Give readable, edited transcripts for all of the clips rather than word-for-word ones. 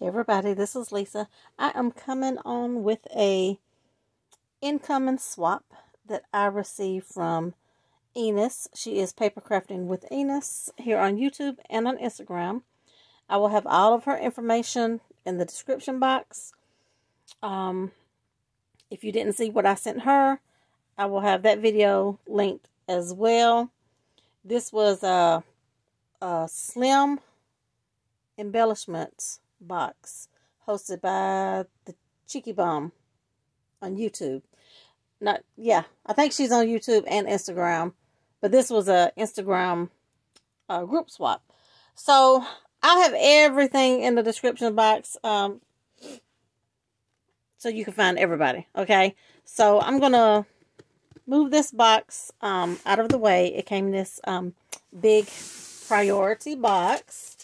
Hey everybody, this is Lisa. I am coming on with a incoming swap that I received from Enis. She is Paper Crafting with Enis here on YouTube and on Instagram. I will have all of her information in the description box. If you didn't see what I sent her, I will have that video linked as well. This was a slim embellishment box hosted by the Cheeky Bum on YouTube. I think she's on YouTube and Instagram, but this was a Instagram group swap. So I'll have everything in the description box so you can find everybody. Okay, so I'm gonna move this box out of the way. It came in this big priority box.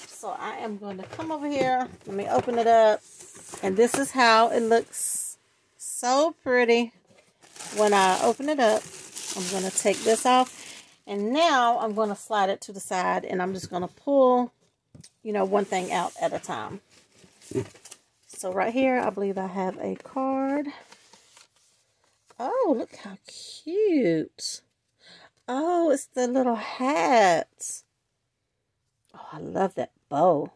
So I am going to come over here. Let me open it up. And this is how it looks. So pretty. When I open it up, I'm going to take this off. And now I'm going to slide it to the side. And I'm just going to pull, one thing out at a time. So right here, I believe I have a card. Oh, look how cute. Oh, it's the little hat. Oh, I love that bow.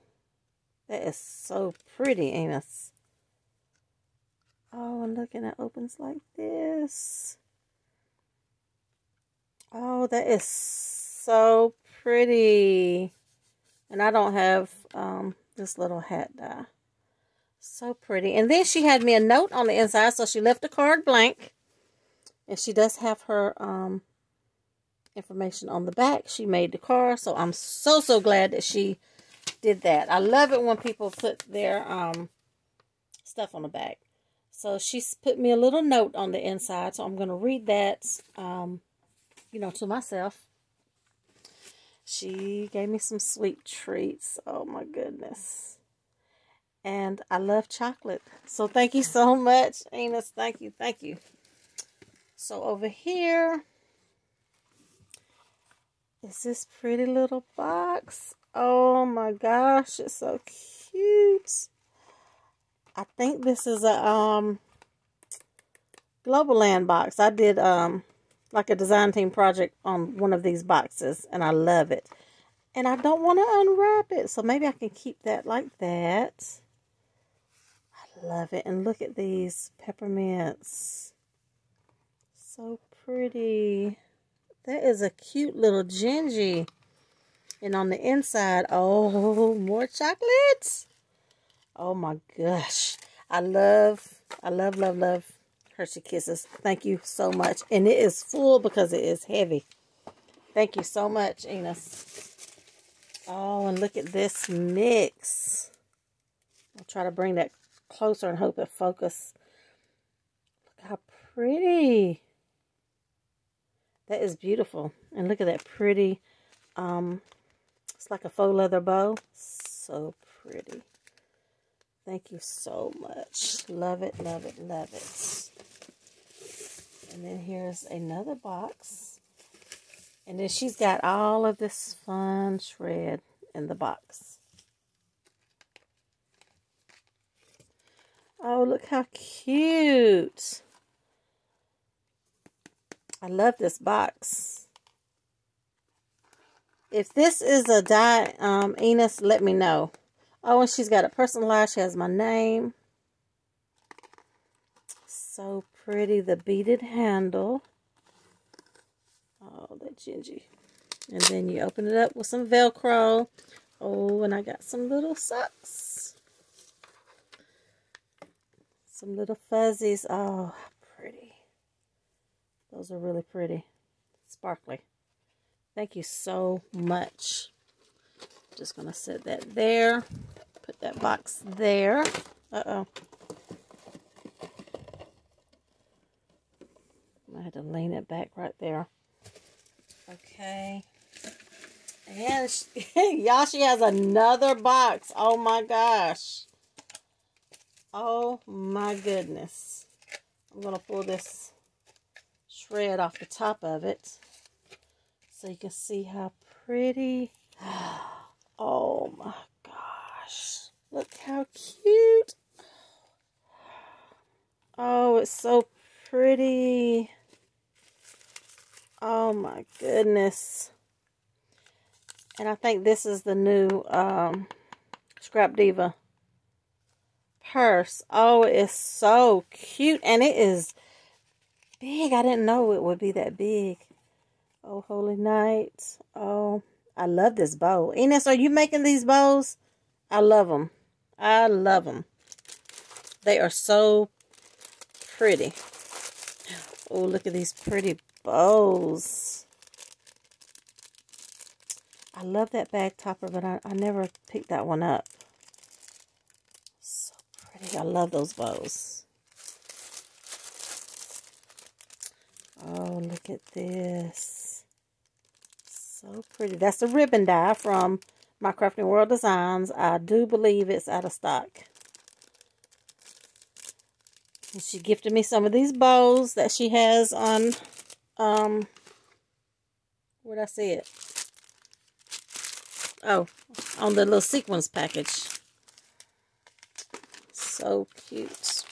That is so pretty, Enis. Oh, and look, and it opens like this. Oh, that is so pretty. And I don't have this little hat die. So pretty. And then she had me a note on the inside, so she left the card blank. And she does have her information on the back. She made the card, so I'm so glad that she did that. I love it when people put their stuff on the back. So she's put me a little note on the inside, so I'm going to read that to myself. She gave me some sweet treats. Oh my goodness. And I love chocolate. So thank you so much, Enis. Thank you. So over here is this pretty little box. Oh my gosh, it's so cute. I think this is a Global Land box. I did like a design team project on one of these boxes, and I love it. And I don't want to unwrap it, so maybe I can keep that like that. I love it. And look at these peppermints. So pretty. That is a cute little Gingy. And on the inside, oh, more chocolates. Oh my gosh. I love Hershey Kisses. Thank you so much. And it is full because it is heavy. Thank you so much, Enis. Oh, and look at this mix. I'll try to bring that closer and hope it focuses. Look how pretty. That is beautiful. And look at that pretty, it's like a faux leather bow. So pretty. Thank you so much. Love it. And then here's another box. And then she's got all of this fun shred in the box. Oh, look how cute. I love this box. If this is a die, Enis, let me know. Oh, and she's got it personalized. She has my name. So pretty. The beaded handle. Oh, that Gingy. And then you open it up with some Velcro. Oh, and I got some little socks. Some little fuzzies. Oh, how pretty. Those are really pretty. Sparkly. Thank you so much. Just going to set that there. Put that box there. Uh-oh. I had to lean it back right there. Okay. And y'all, she has another box. Oh my gosh. Oh my goodness. I'm going to pull this shred off the top of it so you can see how pretty. Oh my gosh. Look how cute. Oh, it's so pretty. Oh my goodness. And I think this is the new Scrap Diva purse. Oh, it's so cute. And it is big. I didn't know it would be that big. Oh, holy night. Oh, I love this bow. Enis, are you making these bows? I love them. I love them. They are so pretty. Oh, look at these pretty bows. I love that bag topper, but I never picked that one up. So pretty. I love those bows. Oh, look at this. So pretty. That's a ribbon die from My Crafting World Designs. I do believe it's out of stock. And she gifted me some of these bows that she has on, where'd I see it? Oh, on the little sequins package. So cute.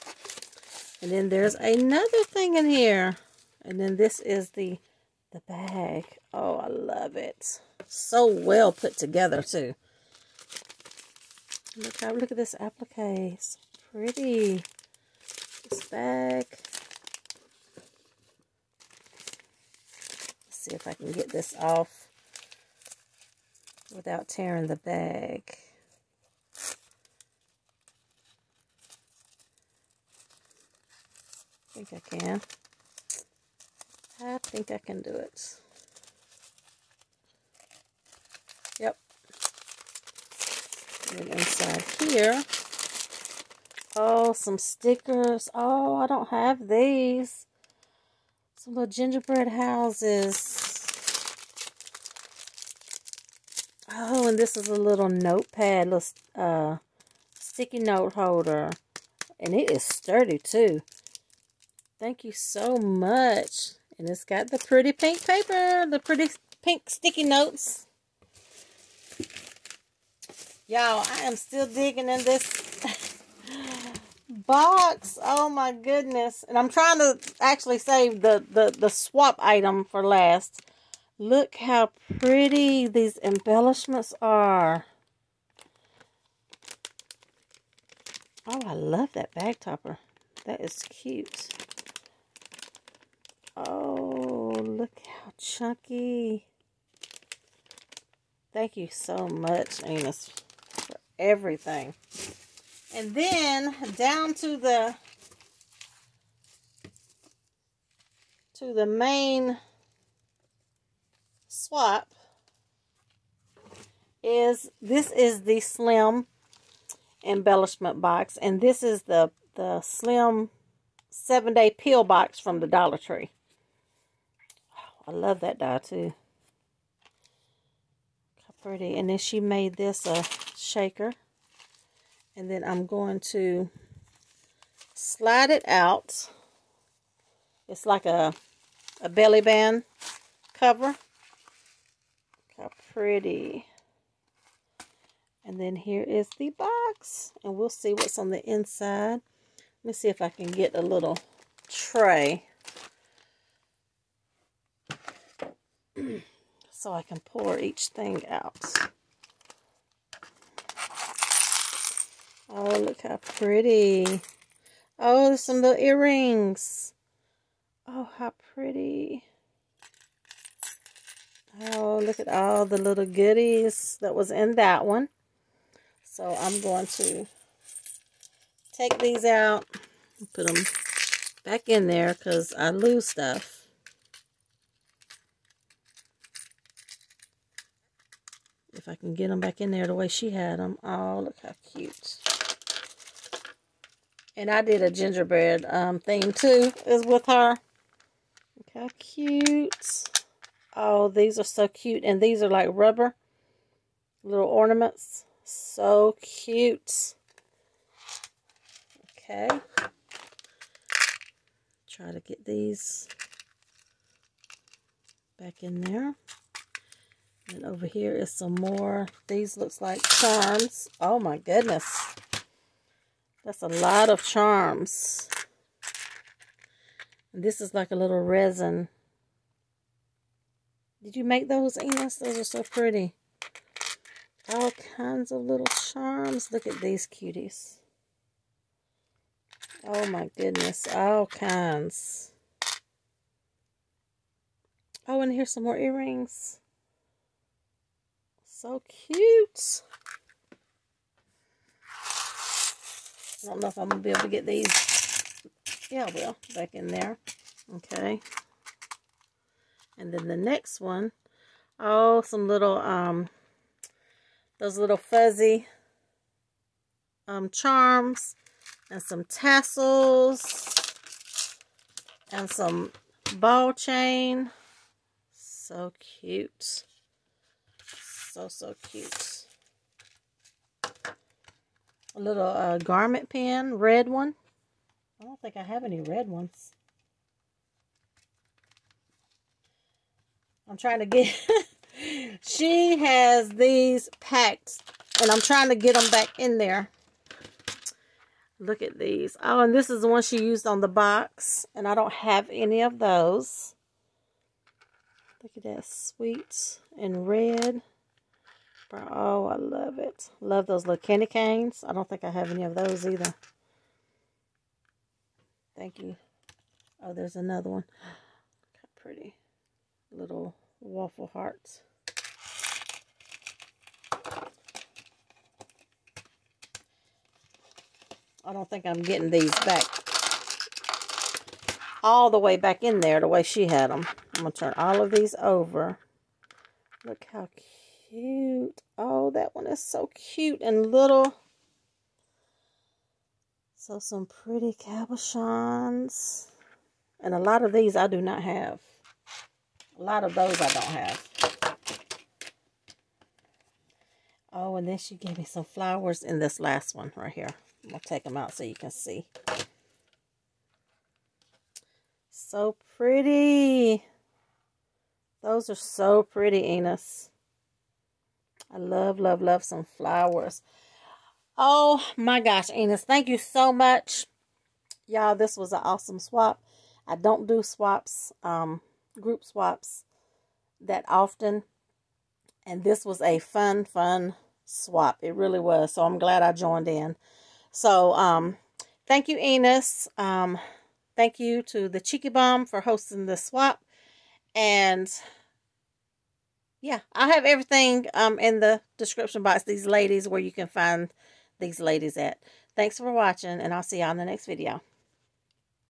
And then there's another thing in here. And then this is the bag. Oh, I love it. So well put together too. Look at this applique. So pretty. This bag. Let's see if I can get this off without tearing the bag. I think I can. I think I can do it. Yep. And then inside here, oh, some stickers. Oh, I don't have these. Some little gingerbread houses. Oh, and this is a little notepad, little sticky note holder. And it is sturdy too. Thank you so much. And it's got the pretty pink paper, the pretty pink sticky notes. Y'all, I am still digging in this box. Oh my goodness. And I'm trying to actually save the swap item for last. Look how pretty these embellishments are. Oh, I love that bag topper. That is cute. Oh, look how chunky. Thank you so much, Enis, for everything. And then down to the main swap is this is the slim embellishment box, and this is the slim 7-day peel box from the Dollar Tree. I love that die too. How pretty. And then she made this a shaker. And then I'm going to slide it out. It's like a belly band cover. How pretty. And then here is the box. And we'll see what's on the inside. Let me see if I can get a little tray. So I can pour each thing out. Oh, look how pretty. Oh, there's some little earrings. Oh, how pretty. Oh, look at all the little goodies that was in that one. So I'm going to take these out and put them back in there because I lose stuff. If I can get them back in there the way she had them. Oh, look how cute. And I did a gingerbread theme too, is with her. Look how cute. Oh, these are so cute. And these are like rubber little ornaments. So cute. Okay. Try to get these back in there. And over here is some more. These looks like charms. Oh my goodness. That's a lot of charms. This is like a little resin. Did you make those, Enis? Those are so pretty. All kinds of little charms. Look at these cuties. Oh my goodness. All kinds. Oh, and here's some more earrings. So cute. I don't know if I'm going to be able to get these. Yeah, I will. Back in there. Okay. And then the next one. Oh, some little, those little fuzzy charms. And some tassels. And some ball chain. So cute. So cute. A little garment pin, red one. I don't think I have any red ones. I'm trying to get... She has these packed, and I'm trying to get them back in there. Look at these. Oh, and this is the one she used on the box, and I don't have any of those. Look at that, sweet and red. Oh, I love it. Love those little candy canes. I don't think I have any of those either. Thank you. Oh, there's another one. Look how pretty. Little waffle hearts. I don't think I'm getting these back all the way back in there the way she had them. I'm going to turn all of these over. Look how cute. Oh, that one is so cute and little. So some pretty cabochons. And a lot of these I do not have. A lot of those I don't have. Oh, and then she gave me some flowers in this last one right here. I'm going to take them out so you can see. So pretty. Those are so pretty, Enis. I love, love, love some flowers. Oh my gosh, Enis. Thank you so much. Y'all, this was an awesome swap. I don't do swaps, group swaps that often. And this was a fun swap. It really was. So I'm glad I joined in. So, thank you, Enis. Thank you to the Cheeky Bum for hosting the swap. And yeah, I'll have everything in the description box, these ladies, where you can find these ladies at. Thanks for watching, and I'll see y'all in the next video.